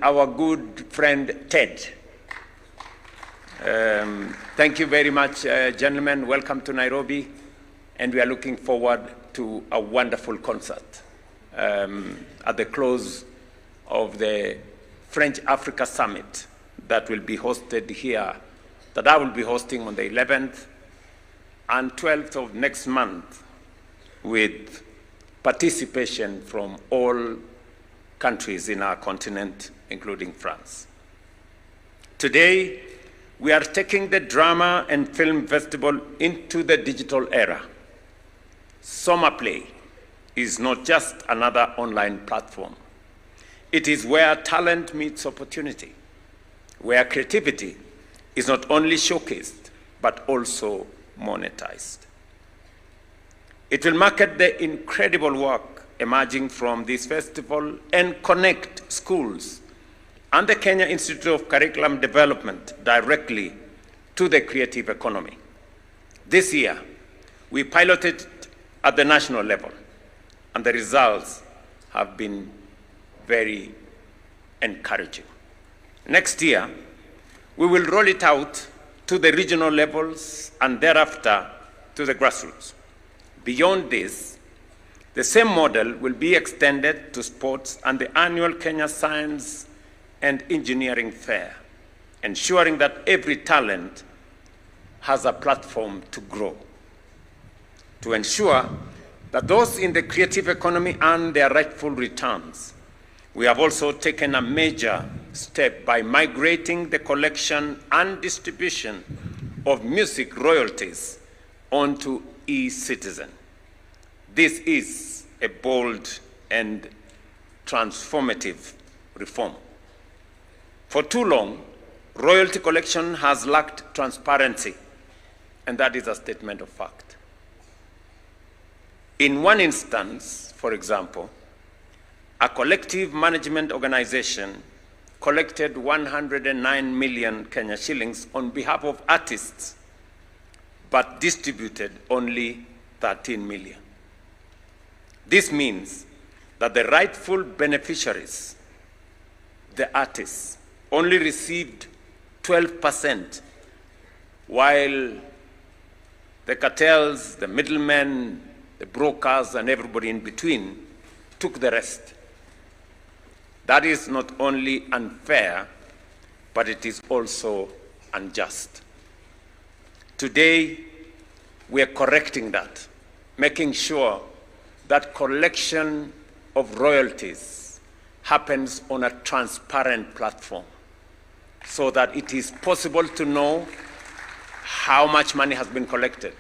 our good friend Ted. Thank you very much, gentlemen. Welcome to Nairobi, and we are looking forward to a wonderful concert at the close of the French Africa Summit that will be hosted here, that I will be hosting on the 11th and 12th of next month, with participation from all countries in our continent, including France. Today, we are taking the Drama and Film Festival into the digital era. Summer Play is not just another online platform. It is where talent meets opportunity, where creativity is not only showcased, but also monetized. It will market the incredible work emerging from this festival and connect schools and the Kenya Institute of Curriculum Development directly to the creative economy. This year, we piloted at the national level, and the results have been very encouraging. Next year, we will roll it out to the regional levels and thereafter to the grassroots. Beyond this, the same model will be extended to sports and the annual Kenya Science and Engineering Fair, ensuring that every talent has a platform to grow. To ensure that those in the creative economy earn their rightful returns, we have also taken a major step by migrating the collection and distribution of music royalties onto e-Citizen. This is a bold and transformative reform. For too long, royalty collection has lacked transparency, and that is a statement of fact. In one instance, for example, a collective management organization collected 109 million Kenya shillings on behalf of artists, but distributed only 13 million. This means that the rightful beneficiaries, the artists, only received 12%, while the cartels, the middlemen, the brokers, and everybody in between took the rest. That is not only unfair, but it is also unjust. Today, we are correcting that, making sure that collection of royalties happens on a transparent platform so that it is possible to know how much money has been collected.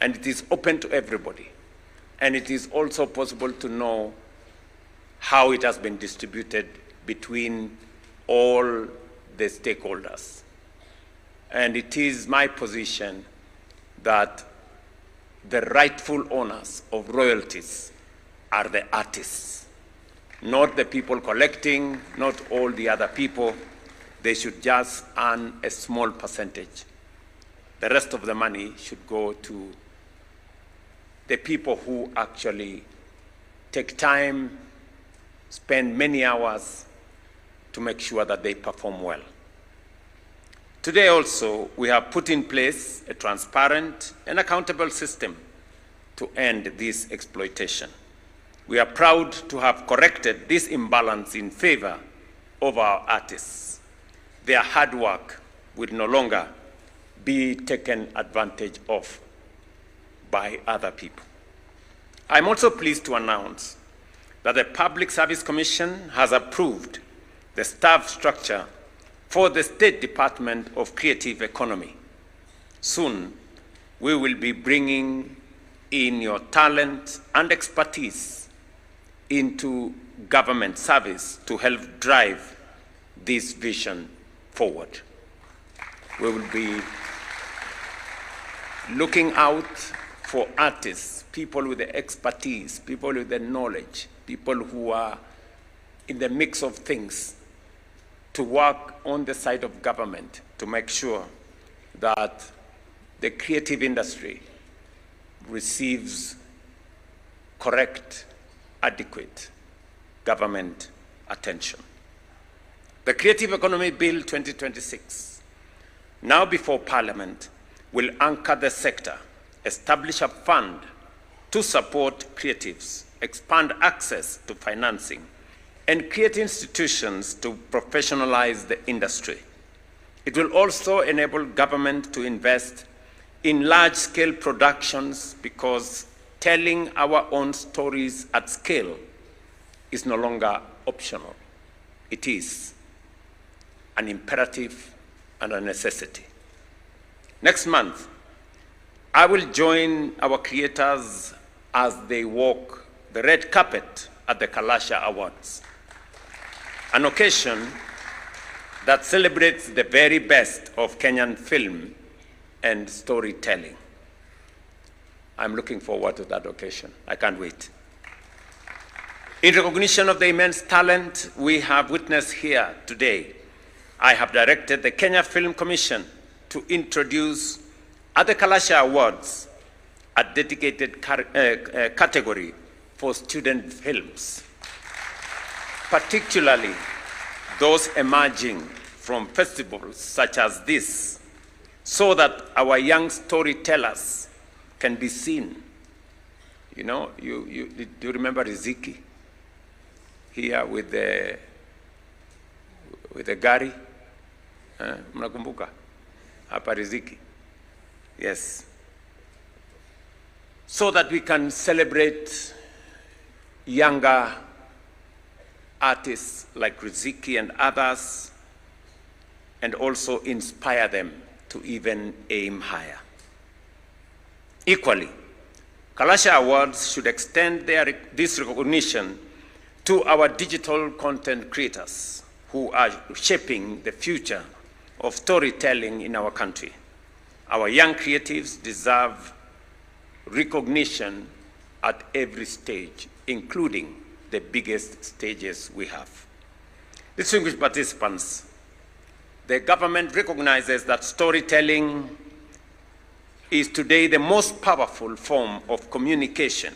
And it is open to everybody. And it is also possible to know how it has been distributed between all the stakeholders. And it is my position that the rightful owners of royalties are the artists, not the people collecting, not all the other people. They should just earn a small percentage. The rest of the money should go to the people who actually take time, spend many hours to make sure that they perform well. Today also, we have put in place a transparent and accountable system to end this exploitation. We are proud to have corrected this imbalance in favor of our artists. Their hard work will no longer be taken advantage of by other people. I'm also pleased to announce that the Public Service Commission has approved the staff structure for the State Department of Creative Economy. Soon, we will be bringing in your talent and expertise into government service to help drive this vision forward. We will be looking out for artists, people with the expertise, people with the knowledge, people who are in the mix of things, to work on the side of government to make sure that the creative industry receives correct, adequate government attention. The Creative Economy Bill 2026, now before Parliament, will anchor the sector, establish a fund to support creatives, expand access to financing, and create institutions to professionalize the industry. It will also enable government to invest in large-scale productions because telling our own stories at scale is no longer optional. It is an imperative and a necessity. Next month, I will join our creators as they walk the red carpet at the Kalasha Awards, an occasion that celebrates the very best of Kenyan film and storytelling. I'm looking forward to that occasion. I can't wait. In recognition of the immense talent we have witnessed here today, I have directed the Kenya Film Commission to introduce at the Kalasha Awards a dedicated category for student films, particularly those emerging from festivals such as this, so that our young storytellers can be seen. You know, do you remember Riziki here with the gari? Mnakumbuka hapa Riziki? Yes. So that we can celebrate younger artists like Riziki and others, and also inspire them to even aim higher. Equally, Kalasha Awards should extend this recognition to our digital content creators who are shaping the future of storytelling in our country. Our young creatives deserve recognition at every stage, including the biggest stages we have. Distinguished participants, the government recognizes that storytelling is today the most powerful form of communication.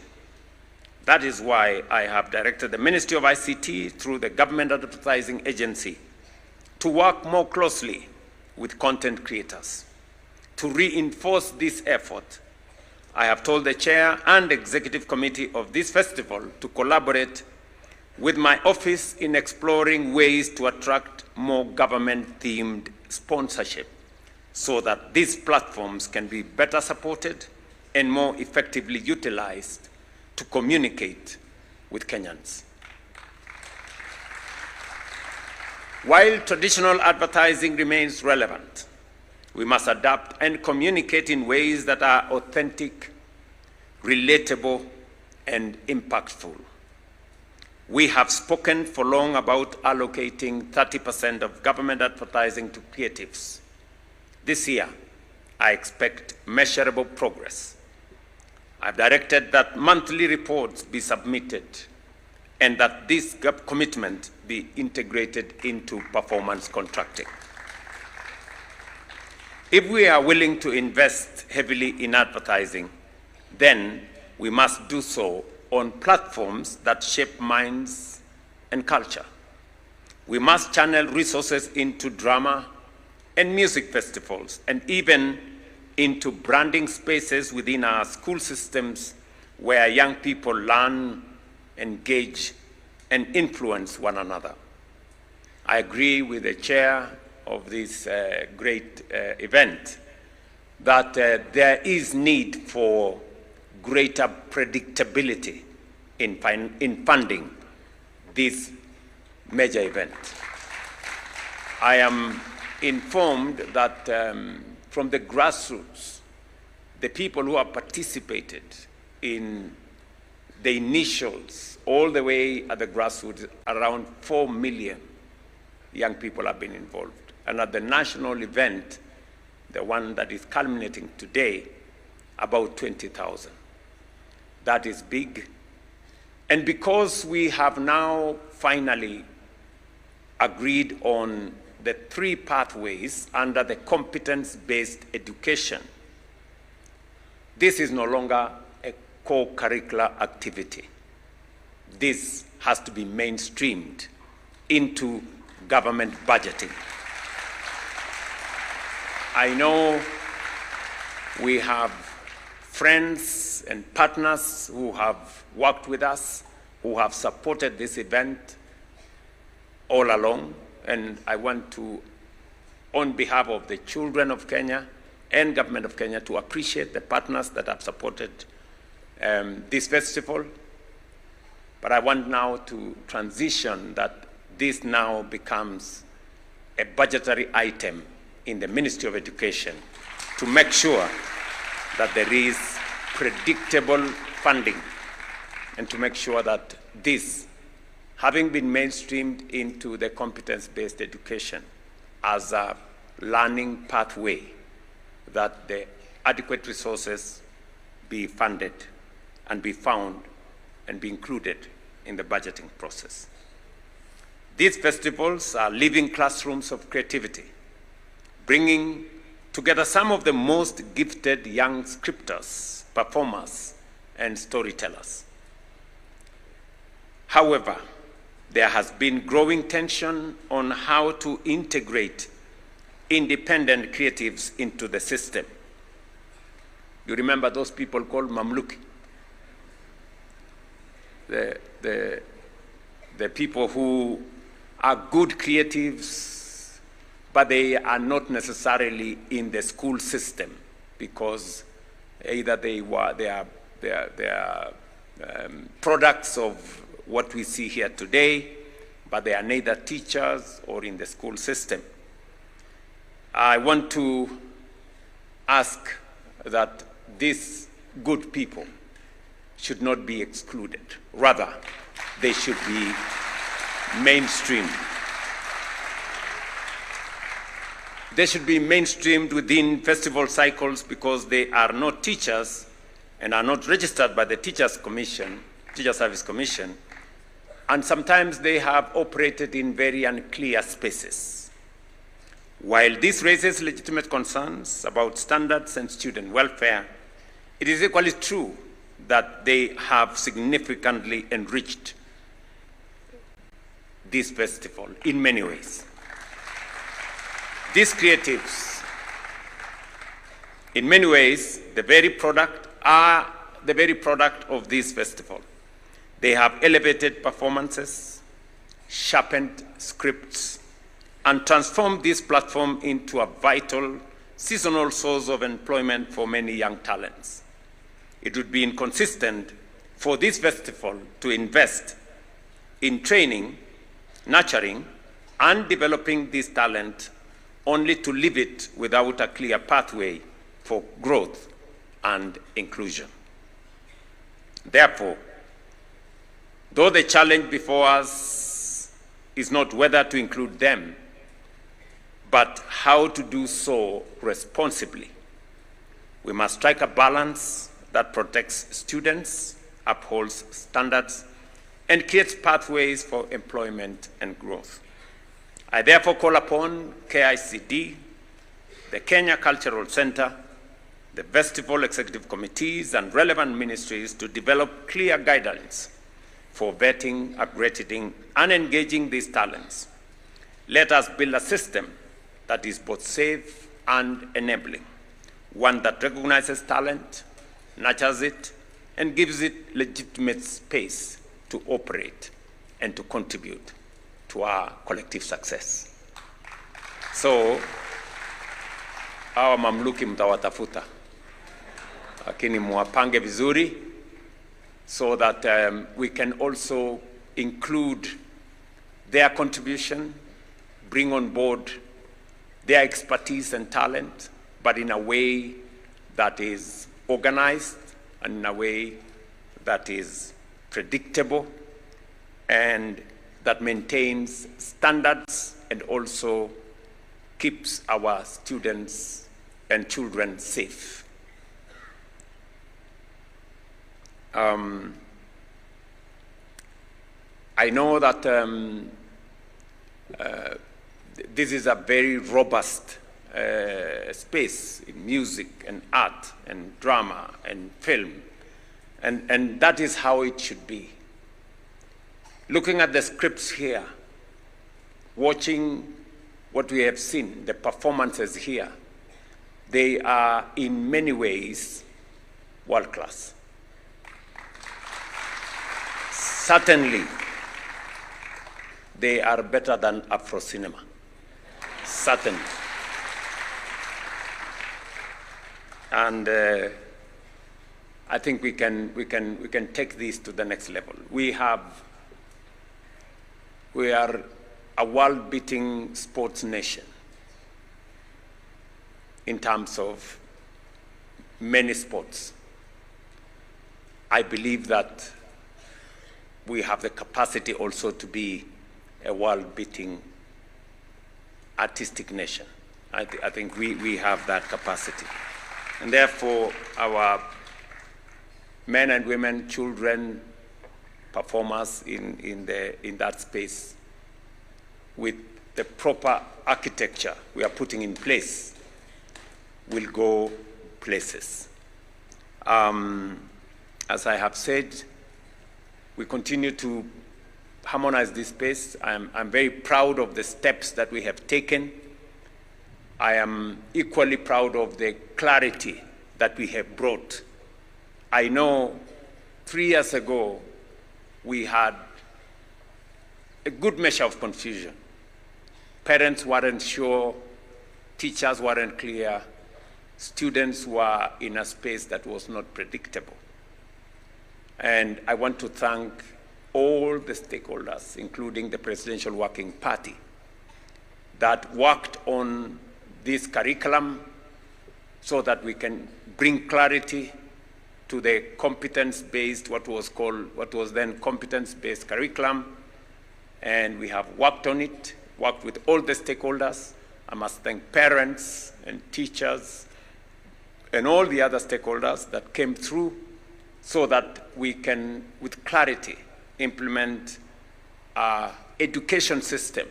That is why I have directed the Ministry of ICT through the Government Advertising Agency to work more closely with content creators. To reinforce this effort, I have told the Chair and Executive Committee of this festival to collaborate with my office in exploring ways to attract more government-themed sponsorship so that these platforms can be better supported and more effectively utilized to communicate with Kenyans. While traditional advertising remains relevant, we must adapt and communicate in ways that are authentic, relatable, and impactful. We have spoken for long about allocating 30% of government advertising to creatives. This year, I expect measurable progress. I've directed that monthly reports be submitted and that this commitment be integrated into performance contracting. If we are willing to invest heavily in advertising, then we must do so on platforms that shape minds and culture. We must channel resources into drama and music festivals, and even into branding spaces within our school systems where young people learn, engage, and influence one another. I agree with the chair of this great event that there is need for greater predictability in funding this major event. I am informed that from the grassroots, the people who have participated in the initials, all the way at the grassroots, around 4 million young people have been involved. And at the national event, the one that is culminating today, about 20,000. That is big. And because we have now finally agreed on the 3 pathways under the competence-based education, this is no longer a co-curricular activity. This has to be mainstreamed into government budgeting. I know we have friends and partners who have worked with us, who have supported this event all along, and I want to, on behalf of the children of Kenya and government of Kenya, to appreciate the partners that have supported this festival. But I want now to transition that this now becomes a budgetary item in the Ministry of Education to make sure that there is predictable funding and to make sure that this, having been mainstreamed into the competence-based education as a learning pathway, that the adequate resources be funded and be found and be included in the budgeting process. These festivals are living classrooms of creativity, bringing together some of the most gifted young scripters, performers, and storytellers. However, there has been growing tension on how to integrate independent creatives into the system. You remember those people called Mamluki? The people who are good creatives, but they are not necessarily in the school system because either they are products of what we see here today, but they are neither teachers or in the school system. I want to ask that these good people should not be excluded. Rather, they should be mainstreamed. They should be mainstreamed within festival cycles because they are not teachers and are not registered by the Teachers Service Commission, and sometimes they have operated in very unclear spaces. While this raises legitimate concerns about standards and student welfare, it is equally true that they have significantly enriched this festival in many ways. These creatives, in many ways, are the very product of this festival. They have elevated performances, sharpened scripts, and transformed this platform into a vital seasonal source of employment for many young talents. It would be inconsistent for this festival to invest in training, nurturing, and developing this talent only to leave it without a clear pathway for growth and inclusion. Therefore, though the challenge before us is not whether to include them, but how to do so responsibly, we must strike a balance that protects students, upholds standards, and creates pathways for employment and growth. I therefore call upon KICD, the Kenya Cultural Center, the Festival Executive Committees, and relevant ministries to develop clear guidelines for vetting, accrediting, and engaging these talents. Let us build a system that is both safe and enabling, one that recognizes talent, nurtures it, and gives it legitimate space to operate and to contribute to our collective success. So, hawa mamluki mtawatafuta, lakini muwapange vizuri so that we can also include their contribution, bring on board their expertise and talent, but in a way that is organized and in a way that is predictable and that maintains standards and also keeps our students and children safe. I know that this is a very robust space in music and art and drama and film, and that is how it should be. Looking at the scripts here, watching what we have seen, the performances here, they are in many ways world class. Certainly, they are better than Afro cinema. Certainly. And I think we can take this to the next level. We are a world-beating sports nation in terms of many sports. I believe that we have the capacity also to be a world-beating artistic nation. I think we have that capacity. And therefore, our men and women, children, performers in that space, with the proper architecture we are putting in place, will go places. As I have said, we continue to harmonize this space. I'm very proud of the steps that we have taken. I am equally proud of the clarity that we have brought. I know 3 years ago, we had a good measure of confusion. Parents weren't sure, teachers weren't clear, students were in a space that was not predictable. And I want to thank all the stakeholders, including the Presidential Working Party, that worked on this curriculum so that we can bring clarity to the competence-based, what was then competence-based curriculum. And we have worked on it, worked with all the stakeholders. I must thank parents and teachers and all the other stakeholders that came through so that we can, with clarity, implement an education system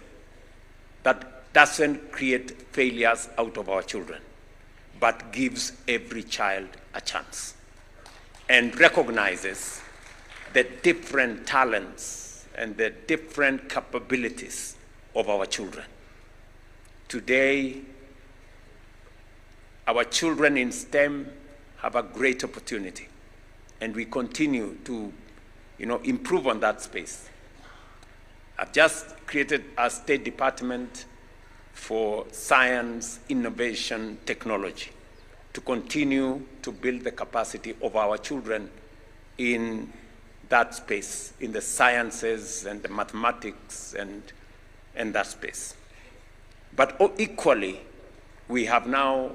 that doesn't create failures out of our children, but gives every child a chance and recognizes the different talents and the different capabilities of our children. Today, our children in STEM have a great opportunity, and we continue to improve on that space. I've just created a State Department for Science, Innovation, Technology to continue to build the capacity of our children in that space, in the sciences and the mathematics and that space. But equally, we have now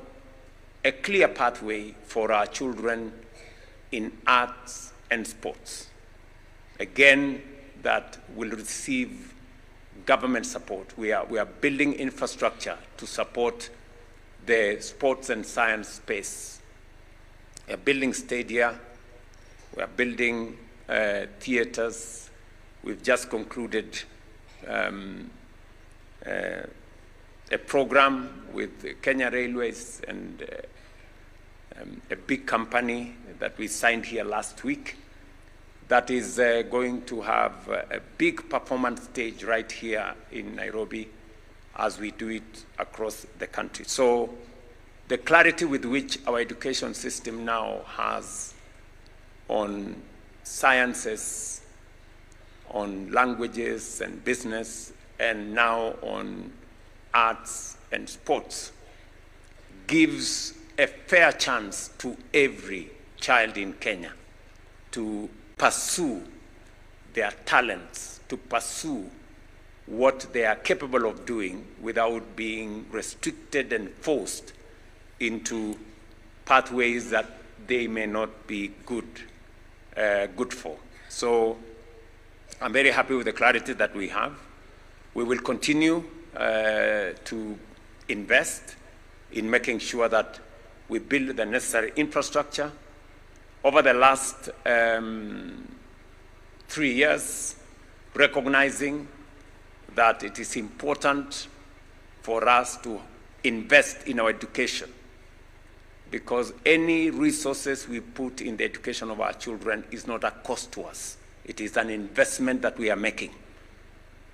a clear pathway for our children in arts and sports. Again, that will receive government support. We are building infrastructure to support the sports and science space. We are building stadia. We are building theaters. We've just concluded a program with Kenya Railways and a big company that we signed here last week that is going to have a big performance stage right here in Nairobi as we do it across the country. So the clarity with which our education system now has on sciences, on languages and business, and now on arts and sports gives a fair chance to every child in Kenya to pursue their talents, to pursue what they are capable of doing without being restricted and forced into pathways that they may not be good for. So I'm very happy with the clarity that we have. We will continue to invest in making sure that we build the necessary infrastructure. Over the last 3 years, recognizing that it is important for us to invest in our education, because any resources we put in the education of our children is not a cost to us. It is an investment that we are making,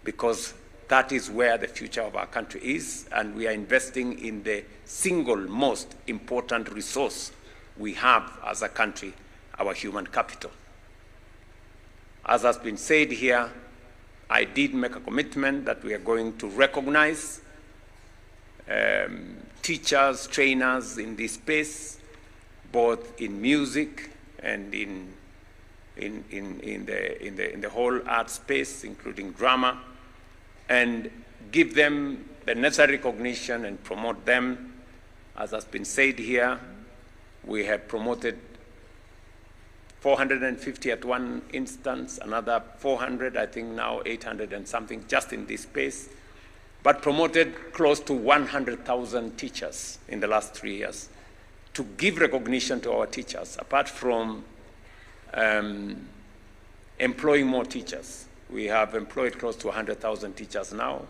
because that is where the future of our country is, and we are investing in the single most important resource we have as a country, our human capital. As has been said here, I did make a commitment that we are going to recognize teachers, trainers in this space, both in music and in the whole art space, including drama, and give them the necessary recognition and promote them. As has been said here, we have promoted 450 at one instance, another 400, I think now 800 and something, just in this space, but promoted close to 100,000 teachers in the last 3 years to give recognition to our teachers, apart from employing more teachers. We have employed close to 100,000 teachers now.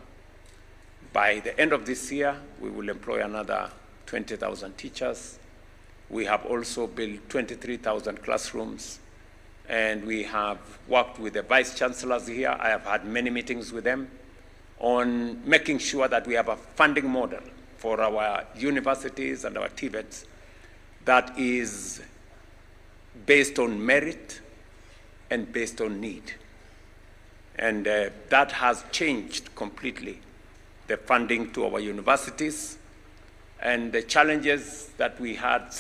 By the end of this year, we will employ another 20,000 teachers. We have also built 23,000 classrooms, and we have worked with the vice chancellors here. I have had many meetings with them on making sure that we have a funding model for our universities and our TVETs that is based on merit and based on need. And that has changed completely the funding to our universities, and the challenges that we had